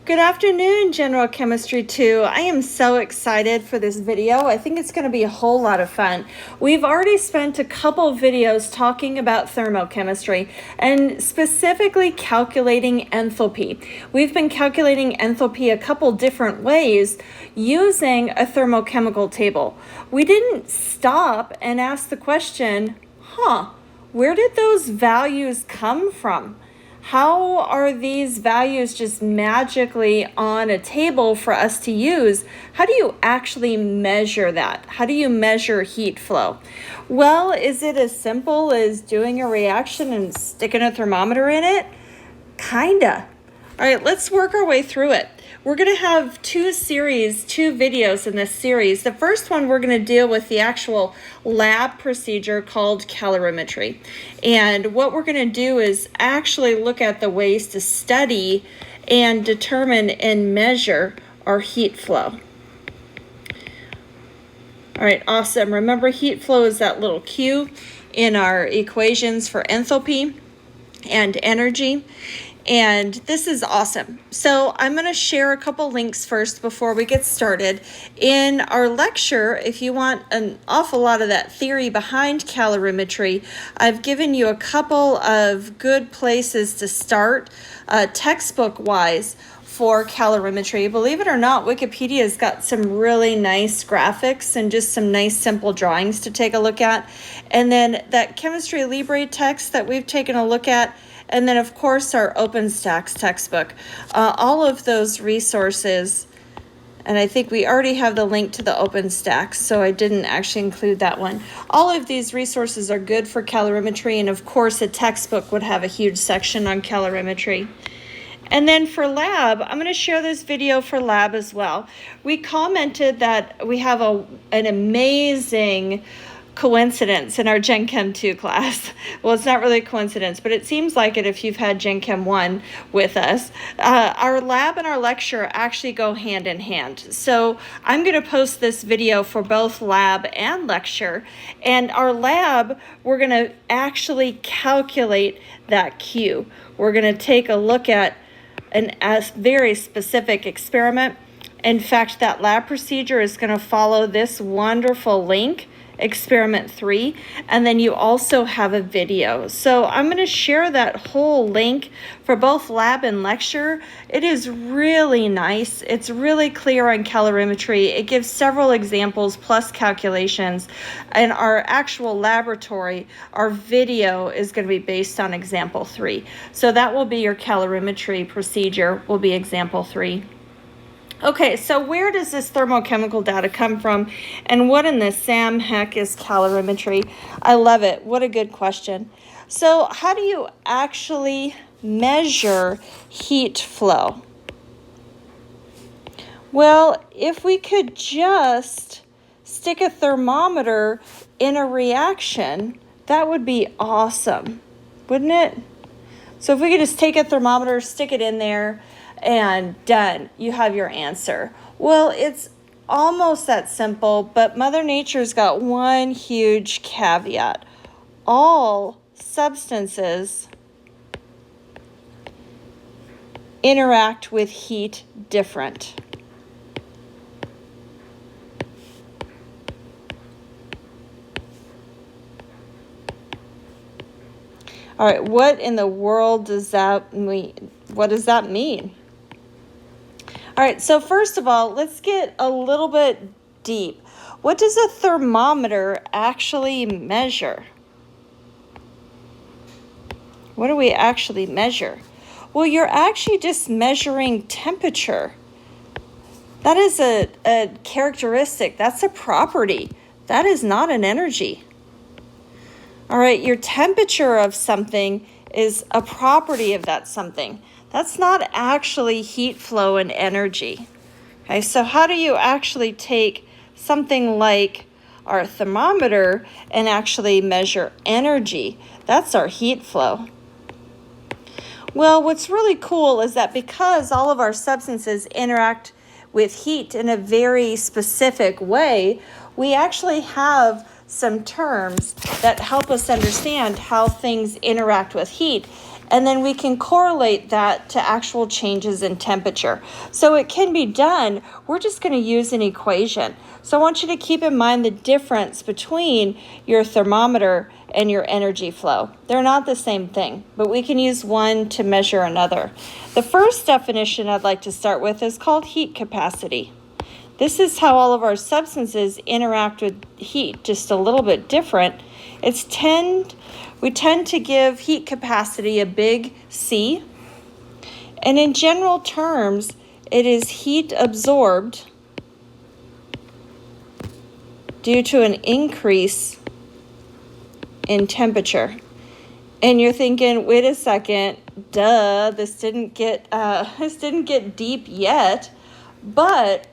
Good afternoon, General Chemistry 2. I am so excited for this video. I think it's going to be a whole lot of fun. We've already spent a couple videos talking about thermochemistry and specifically calculating enthalpy. We've been calculating enthalpy a couple different ways using a thermochemical table. We didn't stop and ask the question, where did those values come from? How are these values just magically on a table for us to use? How do you actually measure that? How do you measure heat flow? Well, is it as simple as doing a reaction and sticking a thermometer in it? Kinda. All right, let's work our way through it. We're going to have two videos in this series. The first one, we're going to deal with the actual lab procedure called calorimetry. And what we're going to do is actually look at the ways to study and determine and measure our heat flow. All right, awesome. Remember, heat flow is that little Q in our equations for enthalpy and energy. And this is awesome. So I'm going to share a couple links first before we get started. In our lecture, if you want an awful lot of that theory behind calorimetry, I've given you a couple of good places to start textbook-wise for calorimetry. Believe it or not, Wikipedia's got some really nice graphics and just some nice simple drawings to take a look at. And then that Chemistry Libre text that we've taken a look at, and then, of course, our OpenStax textbook. All of those resources, and I think we already have the link to the OpenStax, so I didn't actually include that one. All of these resources are good for calorimetry, and of course, a textbook would have a huge section on calorimetry. And then for lab, I'm going to share this video for lab as well. We commented that we have an amazing coincidence in our Gen Chem 2 class. Well, it's not really a coincidence, but it seems like it if you've had Gen Chem 1 with us. Our lab and our lecture actually go hand in hand. So I'm going to post this video for both lab and lecture. And our lab, we're going to actually calculate that Q. We're going to take a look at a very specific experiment. In fact, that lab procedure is going to follow this wonderful link, Experiment 3, and then you also have a video. So I'm going to share that whole link for both lab and lecture. It is really nice. It's really clear on calorimetry. It gives several examples plus calculations. In our actual laboratory, our video is going to be based on example 3. So that will be your calorimetry procedure, will be example 3. Okay, so where does this thermochemical data come from, and what in the Sam heck is calorimetry? I love it. What a good question. So how do you actually measure heat flow? Well, if we could just stick a thermometer in a reaction, that would be awesome, wouldn't it? So if we could just take a thermometer, stick it in there, and done, you have your answer. Well, it's almost that simple, but Mother Nature's got one huge caveat. All substances interact with heat different. All right, what in the world does that mean? What does that mean? All right, so first of all, let's get a little bit deep. What does a thermometer actually measure? What do we actually measure? Well, you're actually just measuring temperature. That is a characteristic. That's a property. That is not an energy. All right, your temperature of something is a property of that something. That's not actually heat flow and energy. Okay, so how do you actually take something like our thermometer and actually measure energy? That's our heat flow. Well, what's really cool is that because all of our substances interact with heat in a very specific way, we actually have some terms that help us understand how things interact with heat. and then we can correlate that to actual changes in temperature. So it can be done. We're just going to use an equation. So I want you to keep in mind the difference between your thermometer and your energy flow. They're not the same thing, but we can use one to measure another. The first definition I'd like to start with is called heat capacity. This is how all of our substances interact with heat, just a little bit different. We tend to give heat capacity a big C, and in general terms, it is heat absorbed due to an increase in temperature. And you're thinking, wait a second, duh, this didn't get deep yet, but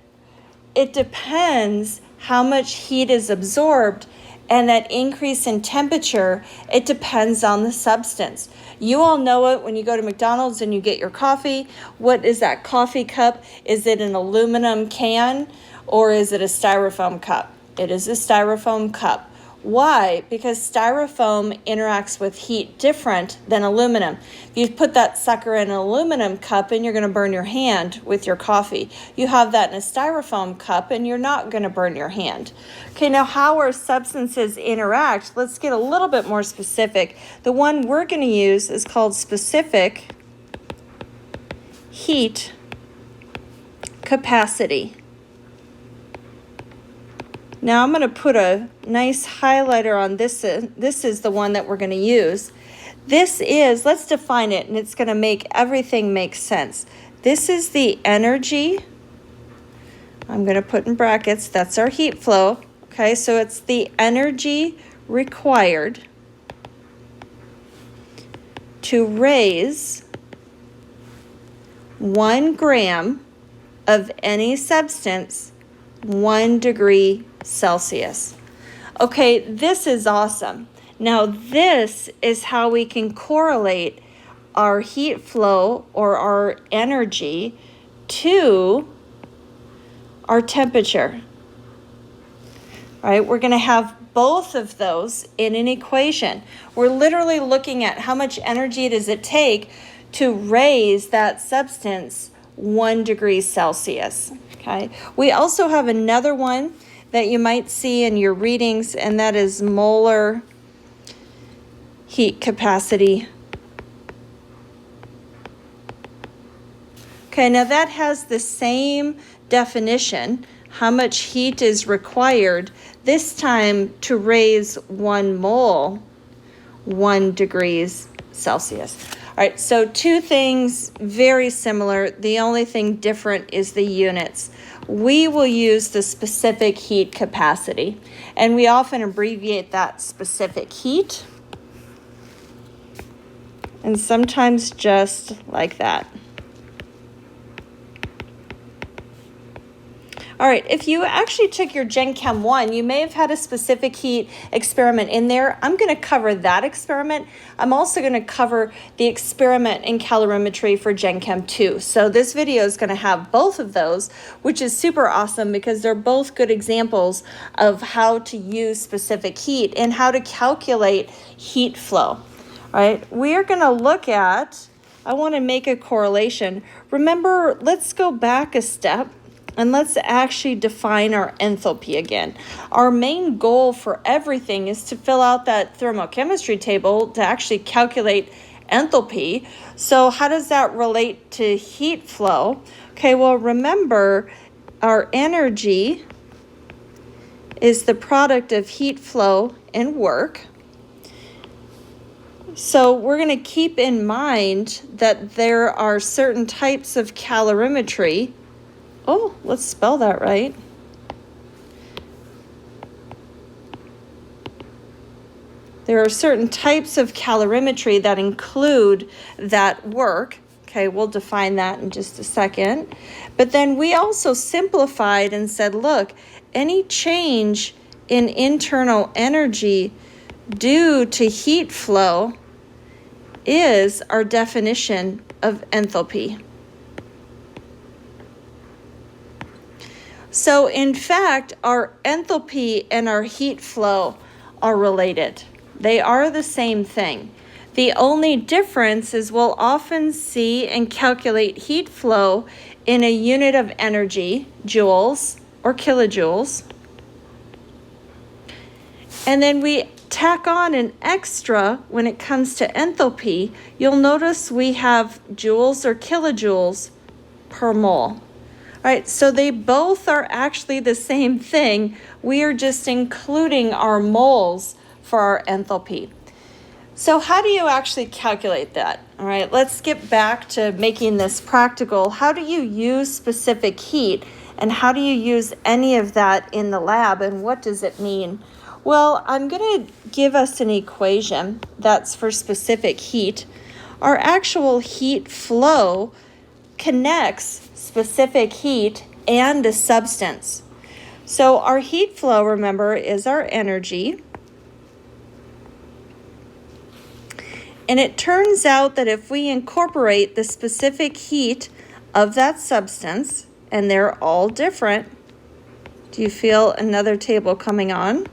it depends how much heat is absorbed, and that increase in temperature, it depends on the substance. You all know it when you go to McDonald's and you get your coffee. What is that coffee cup? Is it an aluminum can or is it a styrofoam cup? It is a styrofoam cup. Why? Because styrofoam interacts with heat different than aluminum. If you put that sucker in an aluminum cup and you're going to burn your hand with your coffee. You have that in a styrofoam cup and you're not going to burn your hand. Okay, now how our substances interact, let's get a little bit more specific. The one we're going to use is called specific heat capacity. Now I'm going to put a nice highlighter on this. This is the one that we're going to use. This is, let's define it, and it's going to make everything make sense. This is the energy. I'm going to put in brackets. That's our heat flow. Okay, so it's the energy required to raise 1 gram of any substance 1 degree Celsius. Okay, this is awesome. Now this is how we can correlate our heat flow or our energy to our temperature. All right, we're going to have both of those in an equation. We're literally looking at how much energy does it take to raise that substance 1 degree Celsius. Okay. We also have another one that you might see in your readings, and that is molar heat capacity. Okay, now that has the same definition, how much heat is required, this time to raise 1 mole 1 degrees Celsius. All right, so 2 things very similar. The only thing different is the units. We will use the specific heat capacity, and we often abbreviate that specific heat, and sometimes just like that. All right, if you actually took your Gen Chem 1, you may have had a specific heat experiment in there. I'm going to cover that experiment. I'm also going to cover the experiment in calorimetry for Gen Chem 2. So this video is going to have both of those, which is super awesome because they're both good examples of how to use specific heat and how to calculate heat flow. All right, we are going to look at, I want to make a correlation. Remember, let's go back a step. And let's actually define our enthalpy again. Our main goal for everything is to fill out that thermochemistry table to actually calculate enthalpy. So how does that relate to heat flow? Okay, well, remember our energy is the product of heat flow and work. So we're going to keep in mind that there are certain types of calorimetry. Oh, let's spell that right. There are certain types of calorimetry that include that work. Okay, we'll define that in just a second. But then we also simplified and said, look, any change in internal energy due to heat flow is our definition of enthalpy. So in fact, our enthalpy and our heat flow are related. They are the same thing. The only difference is we'll often see and calculate heat flow in a unit of energy, joules or kilojoules. And then we tack on an extra when it comes to enthalpy. You'll notice we have joules or kilojoules per mole. All right, so they both are actually the same thing. We are just including our moles for our enthalpy. So how do you actually calculate that? All right, let's get back to making this practical. How do you use specific heat, and how do you use any of that in the lab, and what does it mean? Well, I'm going to give us an equation that's for specific heat. Our actual heat flow connects specific heat and a substance. So our heat flow, remember, is our energy. And it turns out that if we incorporate the specific heat of that substance, and they're all different, do you feel another table coming on?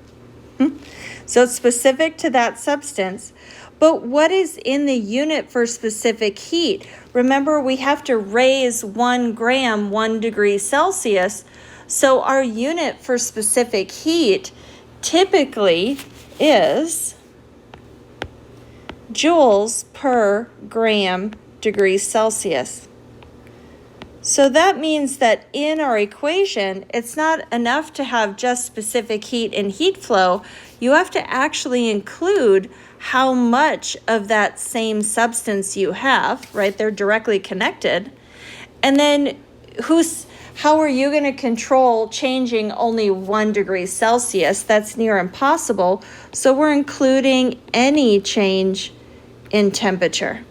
So it's specific to that substance. But what is in the unit for specific heat? Remember, we have to raise 1 gram 1 degree Celsius. So our unit for specific heat typically is joules per gram degree Celsius. So that means that in our equation, it's not enough to have just specific heat and heat flow. You have to actually include how much of that same substance you have, right? They're directly connected. And then how are you going to control changing only 1 degree Celsius? That's near impossible. So we're including any change in temperature.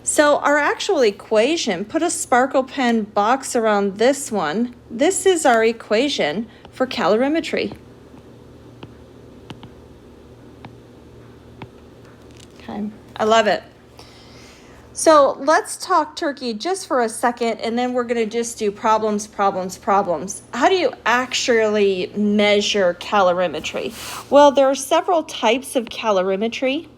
So our actual equation, put a sparkle pen box around this one. This is our equation for calorimetry. Okay, I love it. So let's talk turkey just for a second, and then we're going to just do problems. How do you actually measure calorimetry? Well, there are several types of calorimetry.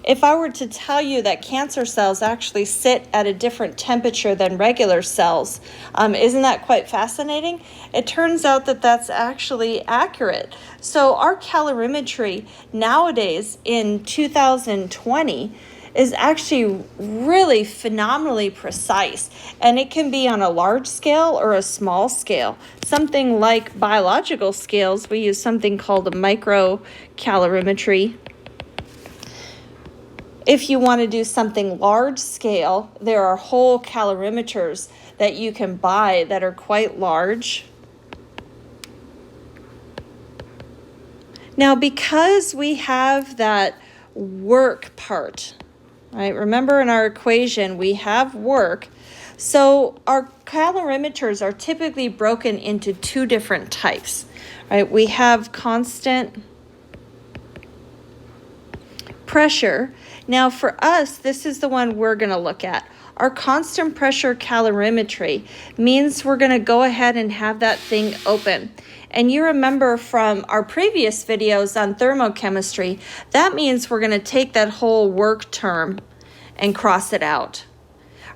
If I were to tell you that cancer cells actually sit at a different temperature than regular cells, isn't that quite fascinating? It turns out that that's actually accurate. So our calorimetry nowadays in 2020 is actually really phenomenally precise, and it can be on a large scale or a small scale. Something like biological scales, we use something called a microcalorimetry. If you want to do something large scale, there are whole calorimeters that you can buy that are quite large. Now, because we have that work part, right? Remember in our equation, we have work. So our calorimeters are typically broken into 2 different types, right? We have constant pressure. Now for us, this is the one we're going to look at. Our constant pressure calorimetry means we're going to go ahead and have that thing open. And you remember from our previous videos on thermochemistry, that means we're going to take that whole work term and cross it out.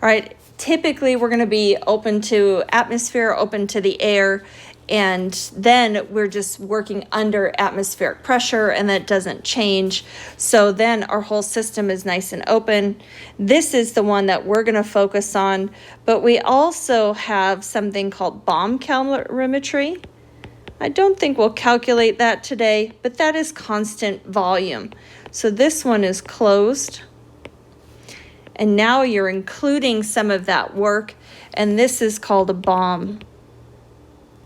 All right, typically we're going to be open to atmosphere, open to the air, and then we're just working under atmospheric pressure, and that doesn't change. So then our whole system is nice and open. This is the one that we're going to focus on, but we also have something called bomb calorimetry. I don't think we'll calculate that today, but that is constant volume. So this one is closed, and now you're including some of that work, and this is called a bomb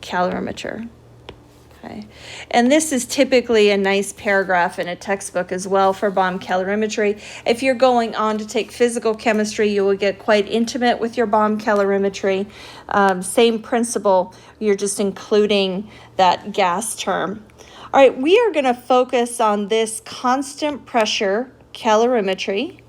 calorimeter. Okay. And this is typically a nice paragraph in a textbook as well for bomb calorimetry. If you're going on to take physical chemistry, you will get quite intimate with your bomb calorimetry. Same principle, you're just including that gas term. All right, we are going to focus on this constant pressure calorimetry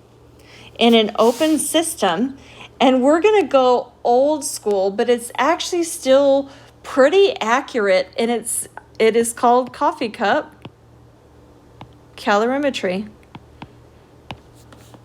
in an open system, and we're going to go old school, but it's actually still pretty accurate, and it is called coffee cup calorimetry.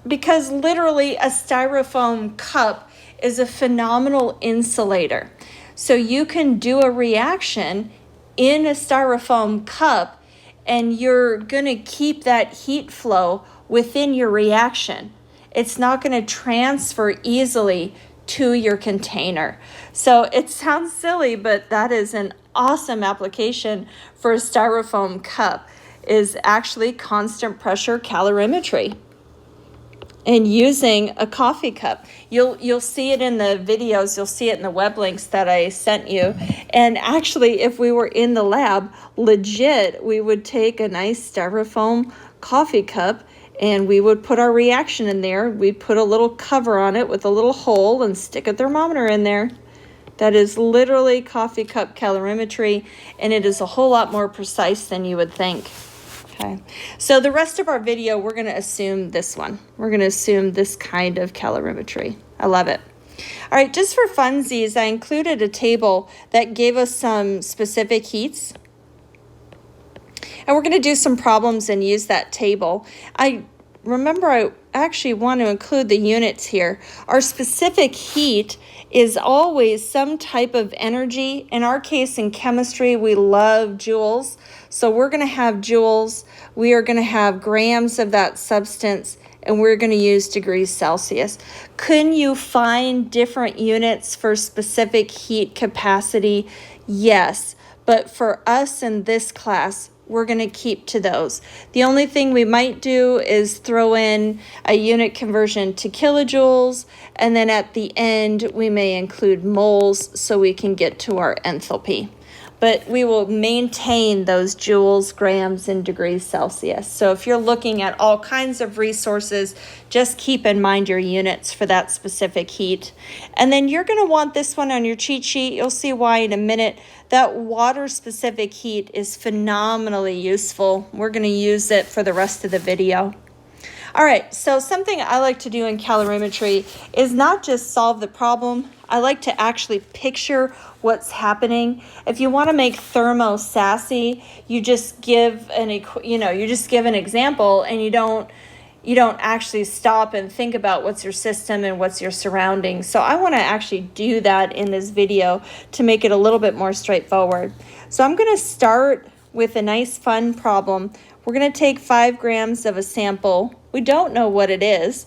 because literally a styrofoam cup is a phenomenal insulator. So you can do a reaction in a styrofoam cup and you're going to keep that heat flow within your reaction. It's not going to transfer easily to your container. So it sounds silly, but that is an awesome application for a styrofoam cup, is actually constant pressure calorimetry and using a coffee cup. You'll see it in the videos, you'll see it in the web links that I sent you. And actually, if we were in the lab, legit, we would take a nice styrofoam coffee cup and we would put our reaction in there. We'd put a little cover on it with a little hole and stick a thermometer in there. That is literally coffee cup calorimetry, and it is a whole lot more precise than you would think. Okay, so the rest of our video, we're going to assume this one. We're going to assume this kind of calorimetry. I love it. All right, just for funsies, I included a table that gave us some specific heats. And we're going to do some problems and use that table. I actually want to include the units here. Our specific heat is always some type of energy. In our case, in chemistry, we love joules. So we're going to have joules. We are going to have grams of that substance, and we're going to use degrees Celsius. Couldn't you find different units for specific heat capacity? Yes. But for us in this class, we're going to keep to those. The only thing we might do is throw in a unit conversion to kilojoules, and then at the end we may include moles so we can get to our enthalpy. But we will maintain those joules, grams, and degrees Celsius. So if you're looking at all kinds of resources, just keep in mind your units for that specific heat. And then you're going to want this one on your cheat sheet. You'll see why in a minute. That water-specific heat is phenomenally useful. We're going to use it for the rest of the video. All right, so something I like to do in calorimetry is not just solve the problem. I like to actually picture what's happening. If you want to make thermo sassy, you just give an example, and you don't actually stop and think about what's your system and what's your surroundings. So I want to actually do that in this video to make it a little bit more straightforward. So I'm going to start with a nice fun problem. We're going to take 5 grams of a sample. We don't know what it is,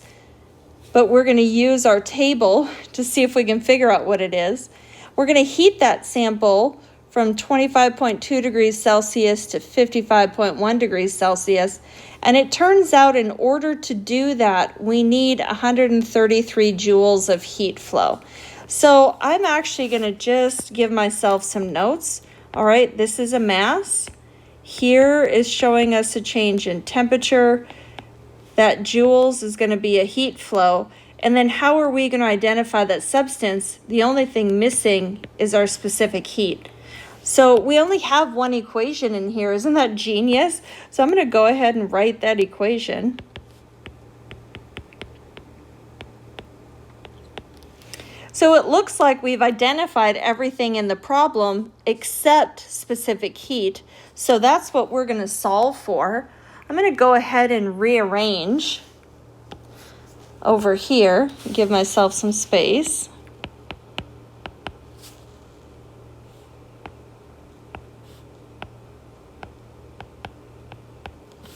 but we're going to use our table to see if we can figure out what it is. We're going to heat that sample from 25.2 degrees Celsius to 55.1 degrees Celsius. And it turns out in order to do that, we need 133 joules of heat flow. So I'm actually going to just give myself some notes. All right, this is a mass. Here is showing us a change in temperature. That joules is going to be a heat flow. And then how are we going to identify that substance? The only thing missing is our specific heat. So we only have one equation in here. Isn't that genius? So I'm going to go ahead and write that equation. So it looks like we've identified everything in the problem except specific heat. So that's what we're going to solve for. I'm going to go ahead and rearrange over here, give myself some space.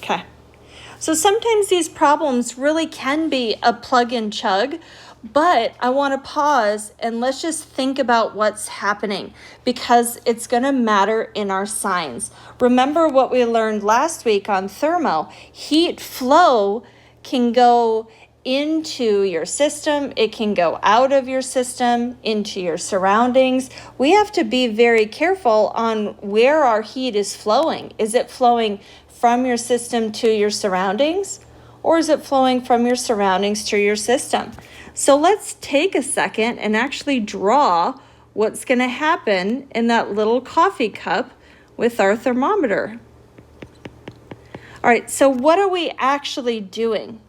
Okay, so sometimes these problems really can be a plug and chug, but I want to pause and let's just think about what's happening because it's going to matter in our signs. Remember what we learned last week on thermo. Heat flow can go into your system, it can go out of your system, into your surroundings. We have to be very careful on where our heat is flowing. Is it flowing from your system to your surroundings, or is it flowing from your surroundings to your system? So let's take a second and actually draw what's going to happen in that little coffee cup with our thermometer. All right, so what are we actually doing?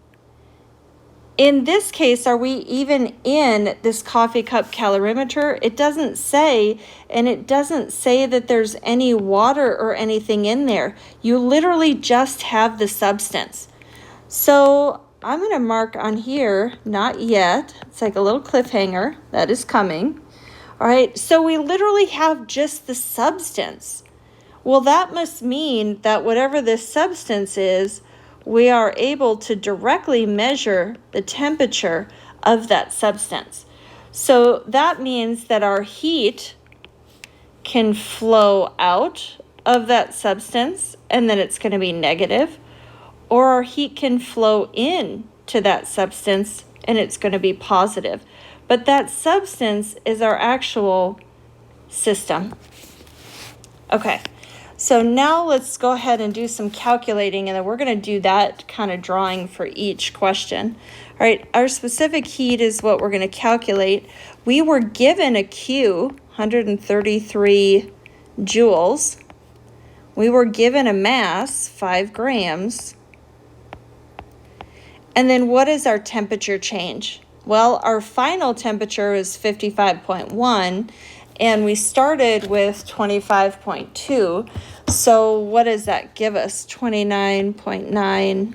In this case, are we even in this coffee cup calorimeter? It doesn't say, and it doesn't say that there's any water or anything in there. You literally just have the substance. So I'm going to mark on here, not yet. It's like a little cliffhanger that is coming. All right, so we literally have just the substance. Well, that must mean that whatever this substance is, we are able to directly measure the temperature of that substance. So that means that our heat can flow out of that substance, and then it's going to be negative, or our heat can flow in to that substance, and it's going to be positive. But that substance is our actual system. Okay, so now let's go ahead and do some calculating, and then we're going to do that kind of drawing for each question. All right, our specific heat is what we're going to calculate. We were given a Q, 133 joules. We were given a mass, 5 grams. And then what is our temperature change? Well, our final temperature is 55.1, and we started with 25.2. So what does that give us? 29.9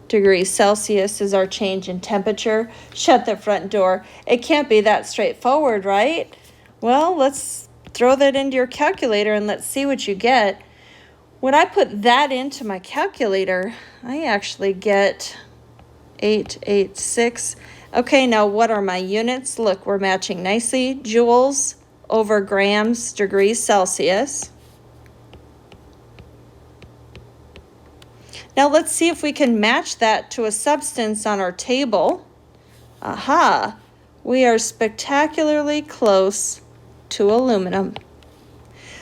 degrees Celsius is our change in temperature. Shut the front door. It can't be that straightforward, right? Well, let's throw that into your calculator and let's see what you get. When I put that into my calculator, I actually get 886. Okay, now what are my units? Look, we're matching nicely. Joules over grams, degrees Celsius. Now let's see if we can match that to a substance on our table. Aha, we are spectacularly close to aluminum.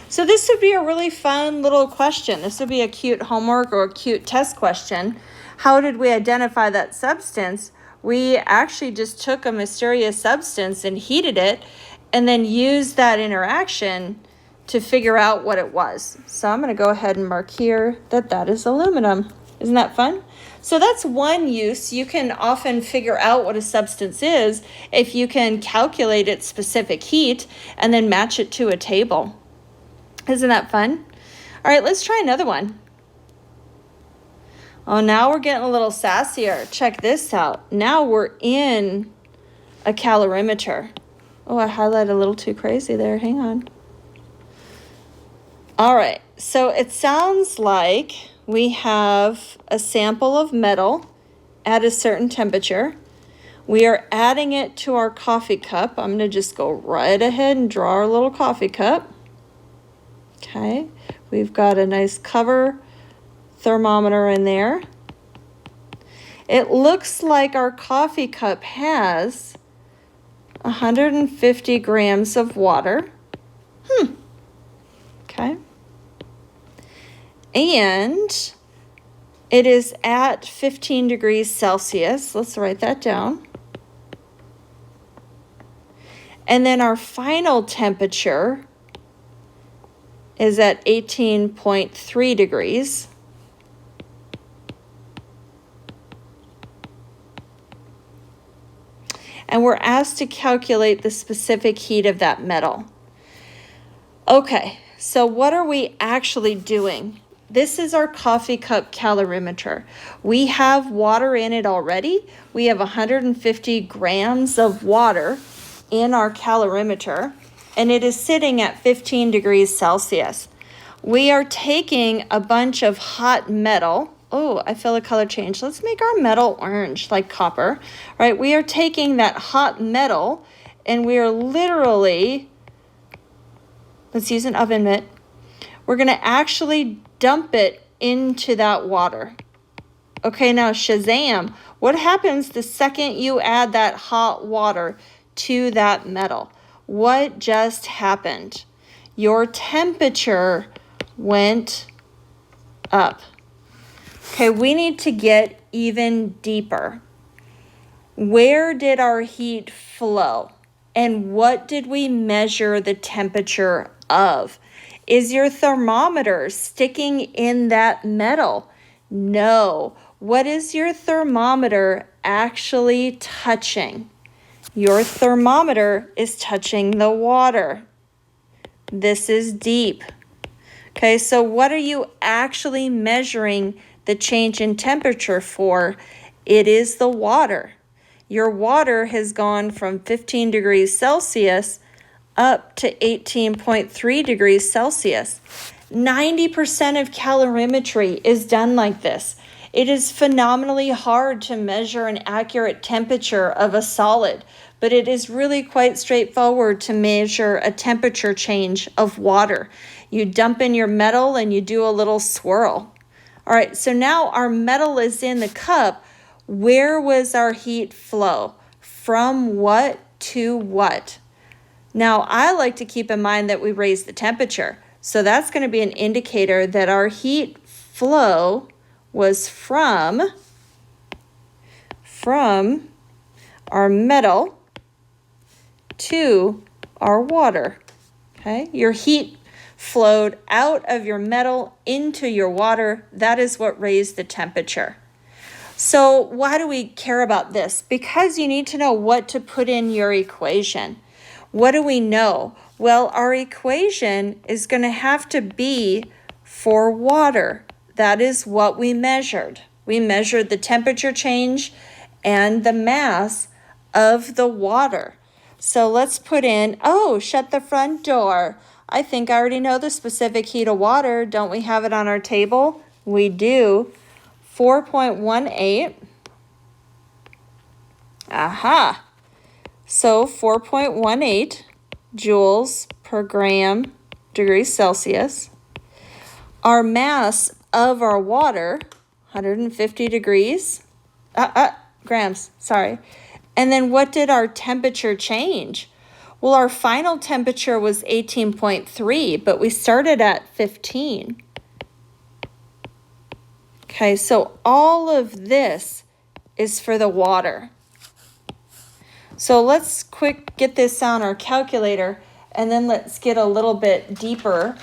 So this would be a really fun little question. This would be a cute homework or a cute test question. How did we identify that substance? We actually just took a mysterious substance and heated it and then used that interaction to figure out what it was. So I'm going to go ahead and mark here that that is aluminum. Isn't that fun? So that's one use. You can often figure out what a substance is if you can calculate its specific heat and then match it to a table. Isn't that fun? All right, let's try another one. Oh, now we're getting a little sassier. Check this out. Now we're in a calorimeter. Oh, I highlighted a little too crazy there. Hang on. All right, so it sounds like we have a sample of metal at a certain temperature. We are adding it to our coffee cup. I'm going to just go right ahead and draw our little coffee cup. Okay, we've got a nice cover thermometer in there. It looks like our coffee cup has 150 grams of water. Okay. And it is at 15 degrees Celsius. Let's write that down. And then our final temperature is at 18.3 degrees. And we're asked to calculate the specific heat of that metal. Okay, so what are we actually doing? This is our coffee cup calorimeter. We have water in it already. We have 150 grams of water in our calorimeter, and it is sitting at 15 degrees Celsius. We are taking a bunch of hot metal. Oh, I feel a color change. Let's make our metal orange, like copper. All right, we are taking that hot metal, and we are literally, let's use an oven mitt. We're going to actually dump it into that water. Okay, now Shazam, what happens the second you add that hot water to that metal? What just happened? Your temperature went up. Okay, we need to get even deeper. Where did our heat flow? And what did we measure the temperature of? Is your thermometer sticking in that metal? No. What is your thermometer actually touching? Your thermometer is touching the water. This is deep. Okay, so what are you actually measuring the change in temperature for? It is the water. Your water has gone from 15 degrees Celsius up to 18.3 degrees Celsius. 90% of calorimetry is done like this. It is phenomenally hard to measure an accurate temperature of a solid, but it is really quite straightforward to measure a temperature change of water. You dump in your metal and you do a little swirl. All right, so now our metal is in the cup. Where was our heat flow? From what to what? Now, I like to keep in mind that we raised the temperature. So that's going to be an indicator that our heat flow was from our metal to our water. Okay, your heat flowed out of your metal into your water. That is what raised the temperature. So why do we care about this? Because you need to know what to put in your equation. What do we know? Well, our equation is going to have to be for water. That is what we measured. We measured the temperature change and the mass of the water. So let's put in, shut the front door. I think I already know the specific heat of water. Don't we have it on our table? We do. 4.18. Aha. So 4.18 joules per gram degrees Celsius. Our mass of our water, 150 grams, sorry. And then what did our temperature change? Well, our final temperature was 18.3, but we started at 15. Okay, so all of this is for the water. So let's get this on our calculator, and then let's get a little bit deeper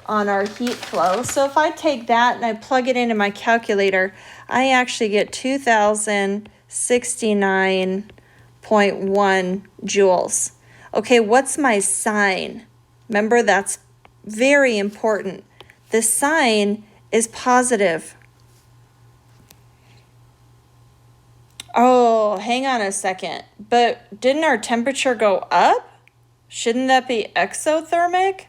on our heat flow. So if I take that and I plug it into my calculator, I actually get 2,069.1 joules. Okay, what's my sign? Remember, that's very important. The sign is positive. Oh, hang on a second. But didn't our temperature go up? Shouldn't that be exothermic?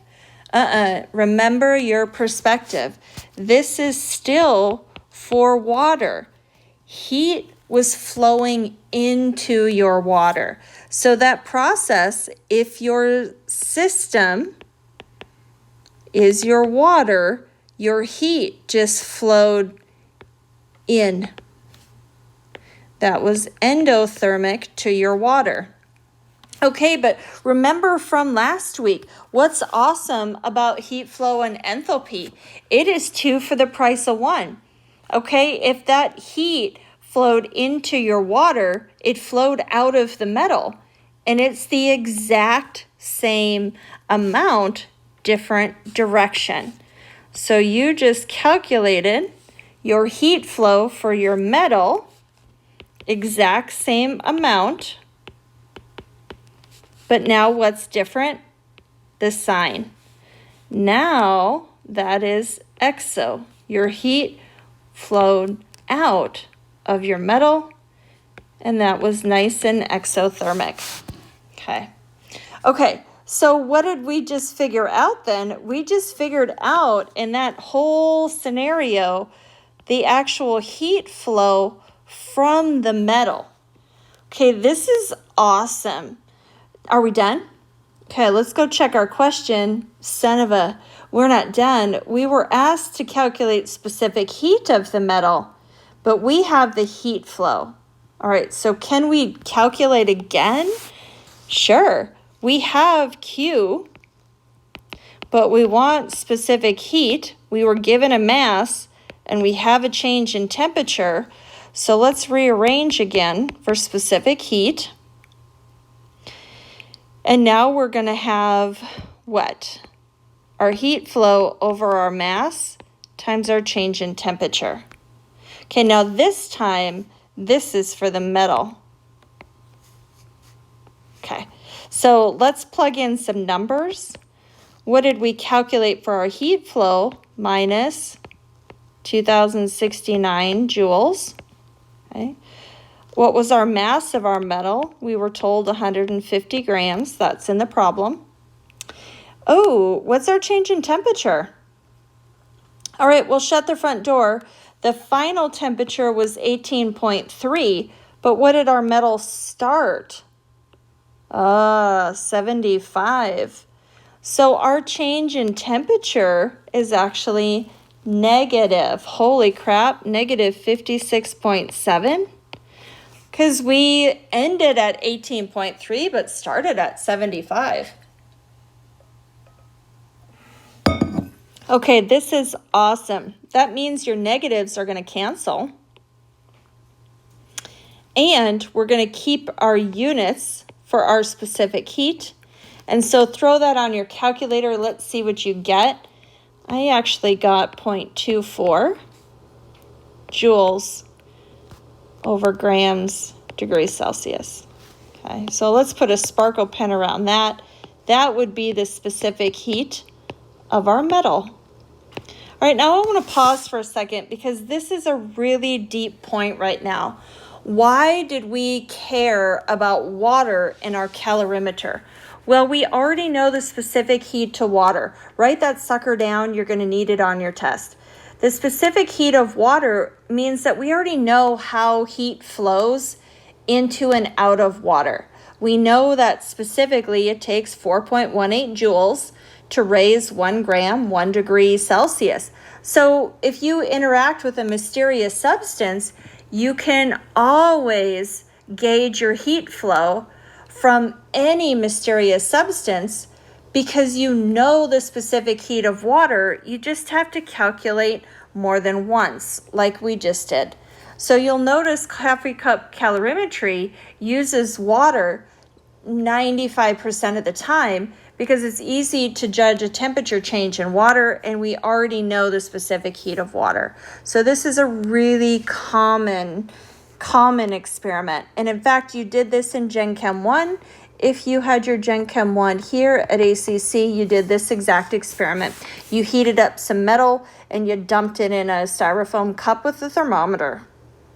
Remember your perspective. This is still for water. Heat was flowing into your water. So that process, if your system is your water, your heat just flowed in. That was endothermic to your water. Okay, but remember from last week, what's awesome about heat flow and enthalpy? It is 2 for the price of 1. Okay, if that heat flowed into your water, it flowed out of the metal. And it's the exact same amount, different direction. So you just calculated your heat flow for your metal, exact same amount. But now what's different? The sign. Now that is exo. Your heat flowed out of your metal, and that was nice and exothermic. Okay, so what did we just figure out then? We just figured out in that whole scenario the actual heat flow from the metal. Okay, this is awesome. Are we done? Okay, let's go check our question. We're not done. We were asked to calculate specific heat of the metal, but we have the heat flow. All right, so can we calculate again? Sure. We have Q, but we want specific heat. We were given a mass, and we have a change in temperature. So let's rearrange again for specific heat. And now we're going to have what? Our heat flow over our mass times our change in temperature. Okay, now this time, this is for the metal. Okay, so let's plug in some numbers. What did we calculate for our heat flow? Minus 2,069 joules. Okay. What was our mass of our metal? We were told 150 grams. That's in the problem. Oh, what's our change in temperature? All right, we'll shut the front door. The final temperature was 18.3, but what did our metal start? 75. So our change in temperature is actually negative. Holy crap, negative 56.7. Because we ended at 18.3 but started at 75. Okay, this is awesome. That means your negatives are going to cancel. And we're going to keep our units for our specific heat. And so throw that on your calculator. Let's see what you get. I actually got 0.24 joules over grams degrees Celsius. Okay, so let's put a sparkle pen around that. That would be the specific heat of our metal. All right, now I want to pause for a second because this is a really deep point right now. Why did we care about water in our calorimeter? Well, we already know the specific heat to water. Write that sucker down. You're going to need it on your test. The specific heat of water means that we already know how heat flows into and out of water. We know that specifically it takes 4.18 joules to raise 1 gram, 1 degree Celsius. So if you interact with a mysterious substance, you can always gauge your heat flow from any mysterious substance because you know the specific heat of water. You just have to calculate more than once, like we just did. So you'll notice coffee cup calorimetry uses water 95% of the time because it's easy to judge a temperature change in water and we already know the specific heat of water. So this is a really common experiment. And in fact, you did this in Gen Chem 1. If you had your Gen Chem 1 here at ACC, you did this exact experiment. You heated up some metal and you dumped it in a styrofoam cup with a thermometer.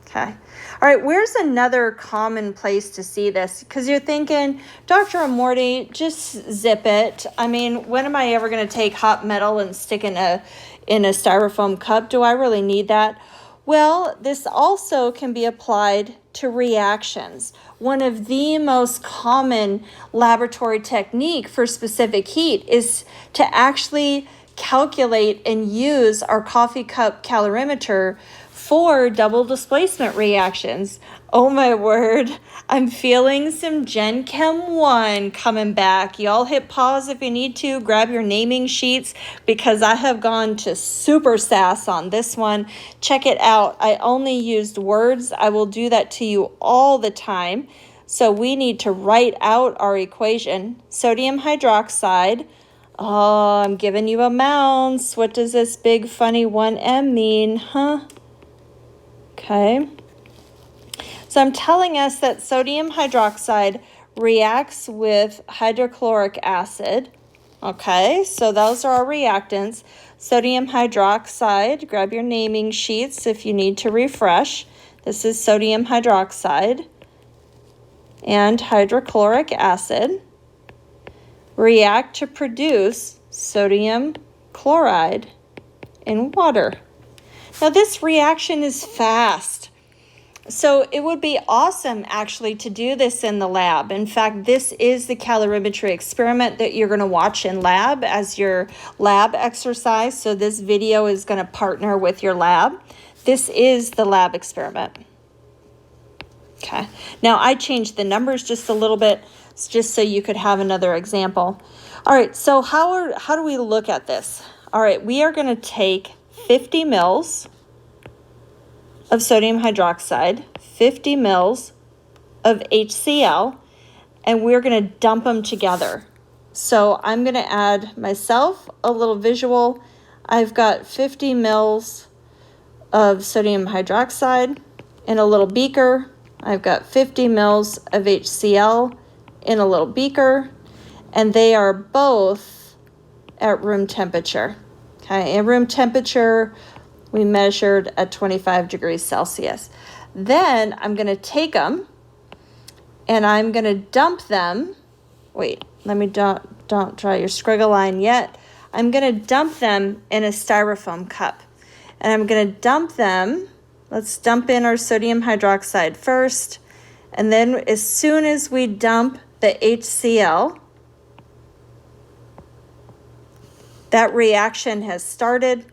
Okay. All right, where's another common place to see this? Because you're thinking, Dr. Amorti, just zip it. I mean, when am I ever going to take hot metal and stick in a styrofoam cup? Do I really need that? Well, this also can be applied to reactions. One of the most common laboratory technique for specific heat is to actually calculate and use our coffee cup calorimeter for double displacement reactions. Oh my word, I'm feeling some Gen Chem 1 coming back. Y'all hit pause if you need to, grab your naming sheets because I have gone to super sass on this one. Check it out. I only used words. I will do that to you all the time. So we need to write out our equation. Sodium hydroxide. Oh, I'm giving you amounts. What does this big funny 1M mean, huh? Okay, so I'm telling us that sodium hydroxide reacts with hydrochloric acid. Okay, so those are our reactants. Sodium hydroxide, grab your naming sheets if you need to refresh. This is sodium hydroxide and hydrochloric acid react to produce sodium chloride in water. Now this reaction is fast, so it would be awesome actually to do this in the lab. In fact, this is the calorimetry experiment that you're going to watch in lab as your lab exercise. So this video is going to partner with your lab. This is the lab experiment. Okay, now I changed the numbers just a little bit just so you could have another example. All right, so how do we look at this? All right, we are going to take 50 mils of sodium hydroxide, 50 mils of HCl, and we're going to dump them together. So I'm going to add myself a little visual. I've got 50 mils of sodium hydroxide in a little beaker. I've got 50 mils of HCl in a little beaker, and they are both at room temperature. Okay, at room temperature, we measured at 25 degrees Celsius. Then I'm going to take them and I'm going to dump them. Wait, let me don't draw your squiggle line yet. I'm going to dump them in a styrofoam cup. And I'm going to dump them. Let's dump in our sodium hydroxide first. And then as soon as we dump the HCl, that reaction has started.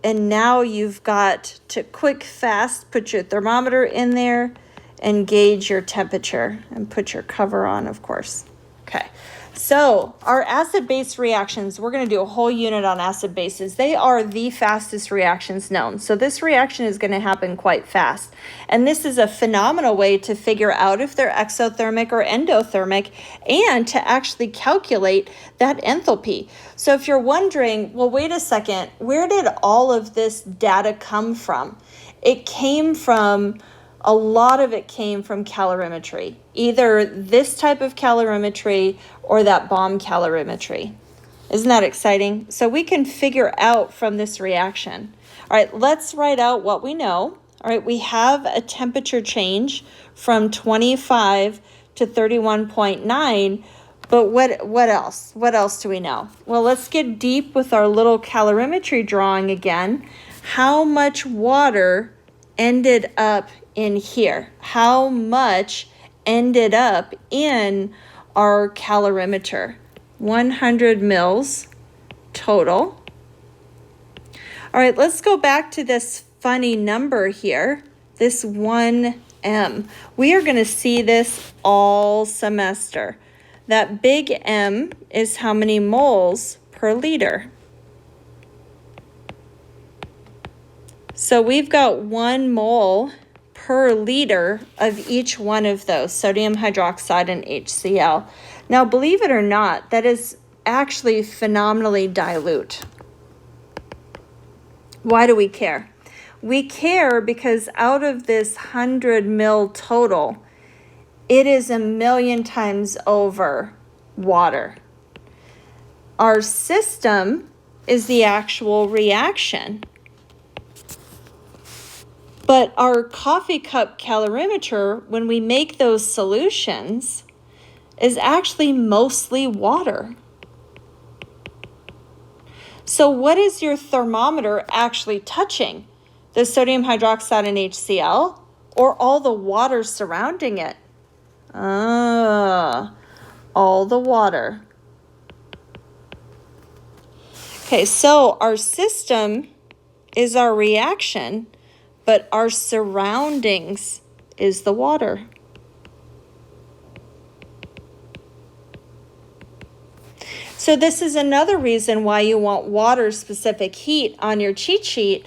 And now you've got to fast, put your thermometer in there and gauge your temperature and put your cover on, of course. Okay, so our acid-base reactions, we're going to do a whole unit on acid bases. They are the fastest reactions known. So this reaction is going to happen quite fast. And this is a phenomenal way to figure out if they're exothermic or endothermic and to actually calculate that enthalpy. So if you're wondering, well, wait a second, where did all of this data come from? A lot of it came from calorimetry, either this type of calorimetry or that bomb calorimetry. Isn't that exciting? So we can figure out from this reaction. All right, let's write out what we know. All right, we have a temperature change from 25 to 31.9, but what else? What else do we know? Well, let's get deep with our little calorimetry drawing again. How much water ended up in here? How much ended up in our calorimeter? 100 mils total. All right, let's go back to this funny number here, this 1M. We are going to see this all semester. That big M is how many moles per liter. So we've got 1 mole per liter of each one of those, sodium hydroxide and HCl. Now, believe it or not, that is actually phenomenally dilute. Why do we care? We care because out of this 100 mil total, it is 1,000,000 times over water. Our system is the actual reaction. But our coffee cup calorimeter, when we make those solutions, is actually mostly water. So what is your thermometer actually touching? The sodium hydroxide and HCl or all the water surrounding it? All the water. Okay, so our system is our reaction, but our surroundings is the water. So this is another reason why you want water-specific heat on your cheat sheet.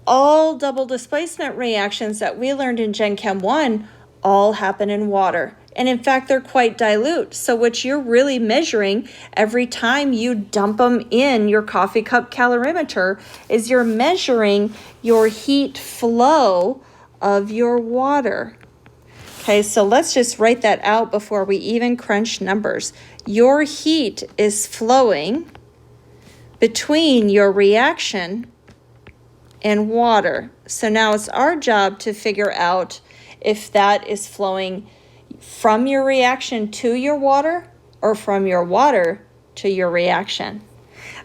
All double displacement reactions that we learned in Gen Chem 1 all happen in water. And in fact, they're quite dilute. So what you're really measuring every time you dump them in your coffee cup calorimeter is you're measuring your heat flow of your water. Okay, so let's just write that out before we even crunch numbers. Your heat is flowing between your reaction and water. So now it's our job to figure out if that is flowing from your reaction to your water or from your water to your reaction.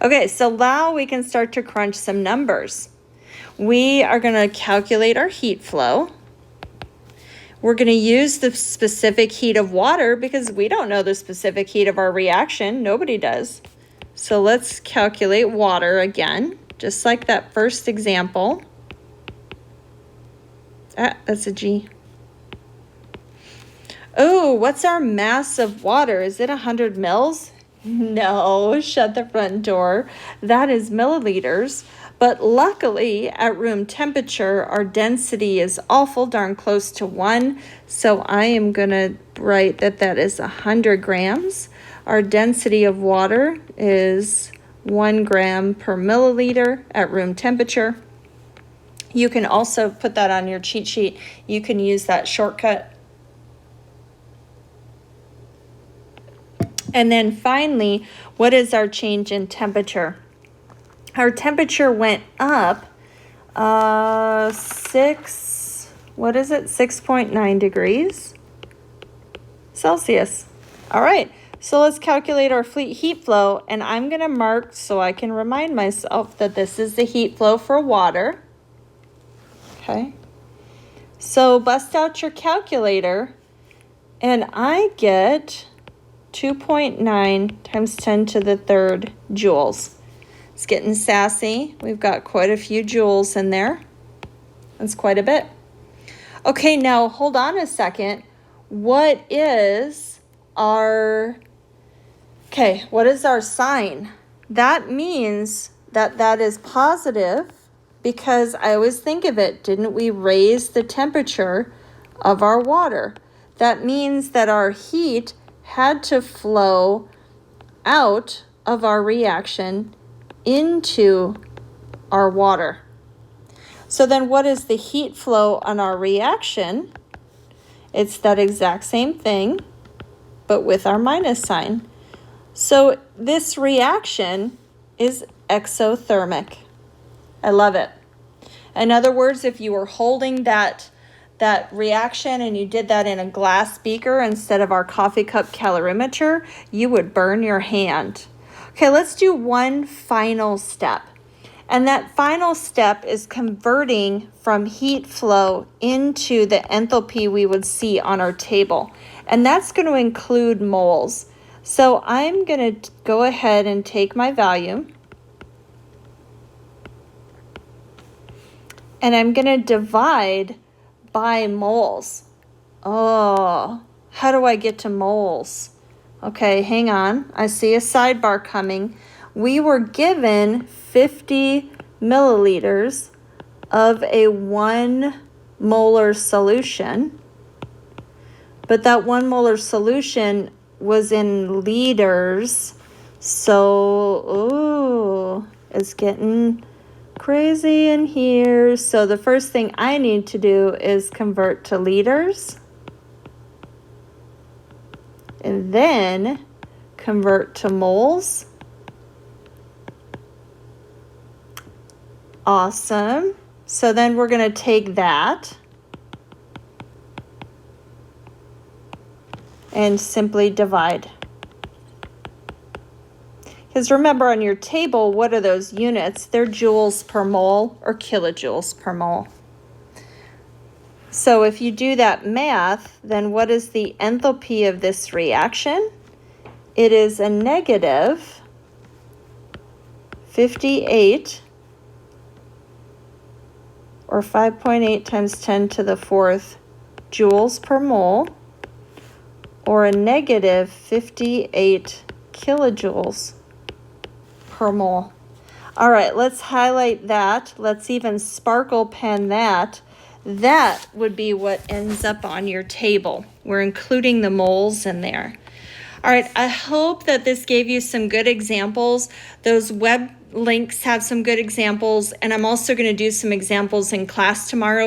Okay, so now we can start to crunch some numbers. We are going to calculate our heat flow. We're going to use the specific heat of water because we don't know the specific heat of our reaction. Nobody does. So let's calculate water again, just like that first example. That's a G. Oh, what's our mass of water? Is it 100 mils? No, shut the front door. That is milliliters. But luckily, at room temperature, our density is awful darn close to 1. So I am going to write that that is 100 grams. Our density of water is 1 gram per milliliter at room temperature. You can also put that on your cheat sheet. You can use that shortcut. And then finally, what is our change in temperature? Our temperature went up 6 what is it? 6.9 degrees Celsius. All right, so let's calculate our heat flow, and I'm gonna mark so I can remind myself that this is the heat flow for water. Okay, so bust out your calculator, and I get 2.9 times 10 to the third joules. It's getting sassy. We've got quite a few joules in there. That's quite a bit. Okay, now hold on a second. What is our sign? That means that is positive, because I always think of it, didn't we raise the temperature of our water? That means that our heat had to flow out of our reaction into our water. So then what is the heat flow on our reaction? It's that exact same thing, but with our minus sign. So this reaction is exothermic. I love it. In other words, if you were holding that reaction and you did that in a glass beaker instead of our coffee cup calorimeter, you would burn your hand. Okay, let's do one final step. And that final step is converting from heat flow into the enthalpy we would see on our table. And that's going to include moles. So I'm going to go ahead and take my value, and I'm going to divide by moles. Oh, how do I get to moles? Okay, hang on. I see a sidebar coming. We were given 50 milliliters of a 1 molar solution, but that 1 molar solution was in liters. So, it's getting crazy in here. So the first thing I need to do is convert to liters, and then convert to moles. Awesome. So then we're going to take that and simply divide. Because remember, on your table, what are those units? They're joules per mole or kilojoules per mole. So if you do that math, then what is the enthalpy of this reaction? It is a negative 58, or 5.8 times 10 to the fourth joules per mole, or a negative 58 kilojoules per mole. All right, let's highlight that. Let's even sparkle pen that. That would be what ends up on your table. We're including the moles in there. All right, I hope that this gave you some good examples. Those web links have some good examples, and I'm also going to do some examples in class tomorrow